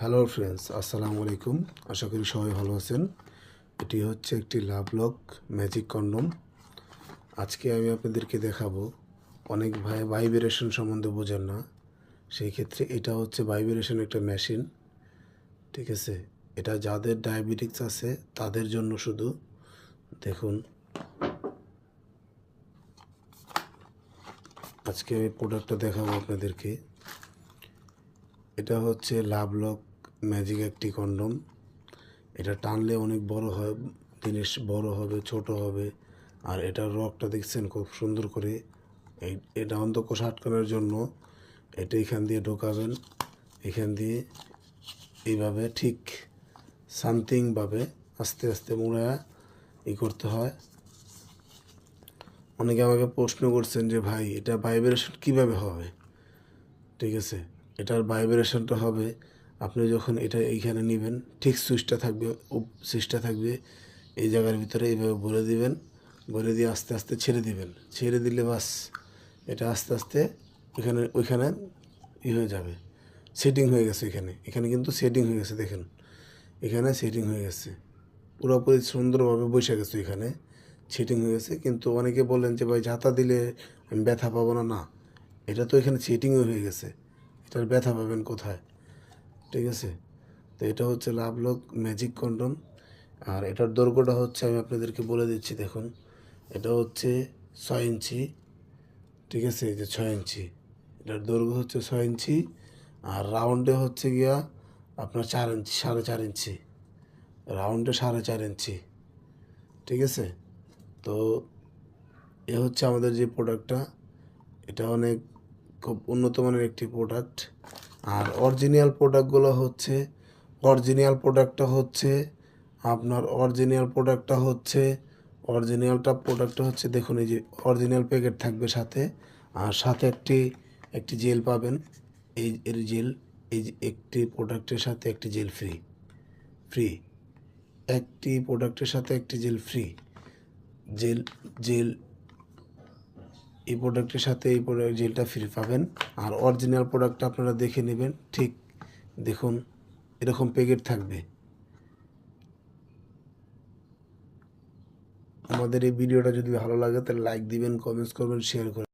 Hello friends, আসসালামু আলাইকুম। আশা করি সবাই ভালো আছেন। এটি হচ্ছে একটি লাভলক ম্যাজিক কন্ডম। আজকে আমি আপনাদেরকে দেখাবো। অনেক ভাই ভাইব্রেশন সম্বন্ধে বোঝেন না, সেই ক্ষেত্রে এটা হচ্ছে ভাইব্রেশন একটা মেশিন। ঠিক আছে, এটা যাদের ডায়াবেটিক্স আছে তাদের জন্য শুধু। দেখুন, আজকে আমি প্রোডাক্টটা দেখাবো আপনাদেরকে। এটা হচ্ছে লাভলক ম্যাজিক একটি কন্ডম। এটা টানলে অনেক বড় হয়, জিনিস বড় হবে, ছোট হবে। আর এটার রকটা দেখছেন খুব সুন্দর করে। এটা অন্ধকোষ আটকানোর জন্য এটা এখান দিয়ে ঢোকাবেন, এখান দিয়ে এইভাবে ঠিক সামথিংভাবে আস্তে আস্তে মুড়ায় করতে হয়। অনেকে আমাকে প্রশ্ন করছেন যে ভাই, এটা ভাইব্রেশন কীভাবে হবে। ঠিক আছে, এটার ভাইব্রেশনটা হবে আপনি যখন এটা এইখানে নেবেন, ঠিক সুইচটা থাকবে, সুইচটা থাকবে এই জায়গার ভিতরে, এইভাবে ভরে দিবেন, ভরে দিয়ে আস্তে আস্তে ছেড়ে দিবেন। ছেড়ে দিলে বাস এটা আস্তে আস্তে ওইখানে হয়ে যাবে, সেটিং হয়ে গেছে। এখানে কিন্তু সেটিং হয়ে গেছে, দেখেন এখানে সেটিং হয়ে গেছে, পুরোপুরি সুন্দরভাবে বসে গেছে, এখানে সেটিং হয়ে গেছে। কিন্তু অনেকে বলেন যে ভাই, ঝাঁতা দিলে আমি ব্যথা পাবো না। না, এটা তো এখানে সেটিংও হয়ে গেছে, এটার ব্যথা পাবেন কোথায়। ঠিক আছে, তো এটা হচ্ছে লাভলক ম্যাজিক কন্ডম। আর এটার দৈর্ঘ্যটা হচ্ছে, আমি আপনাদেরকে বলে দিচ্ছি, দেখুন এটা হচ্ছে 6 ইঞ্চি। ঠিক আছে, এই যে 6 ইঞ্চি, এটার দৈর্ঘ্য হচ্ছে 6 ইঞ্চি। আর রাউন্ডে হচ্ছে গিয়া আপনার 4 ইঞ্চি, 4.5 ইঞ্চি, রাউন্ডে 4.5 ইঞ্চি। ঠিক আছে, তো এ হচ্ছে আমাদের যে প্রোডাক্টটা, এটা অনেক খুব উন্নত মানের একটি প্রোডাক্ট। আর অরিজিনাল প্রোডাক্টটা হচ্ছে আপনার প্রোডাক্টটা হচ্ছে দেখুন, এই যে অরিজিনাল প্যাকেট থাকবে সাথে। আর সাথে একটি জেল পাবেন, এর জেল, এই যে একটি প্রোডাক্টের সাথে একটি জেল ফ্রি, একটি প্রোডাক্টের সাথে একটি জেল ফ্রি। জেল এই প্রোডাক্টের সাথে এই জেলটা ফ্রি পাবেন। আর অরিজিনাল প্রোডাক্টটা আপনারা দেখে নেবেন, ঠিক দেখুন এরকম প্যাকেট থাকবে। আমাদের এই ভিডিওটা যদি ভালো লাগে তাহলে লাইক দিবেন, কমেন্টস করবেন, শেয়ার করবেন।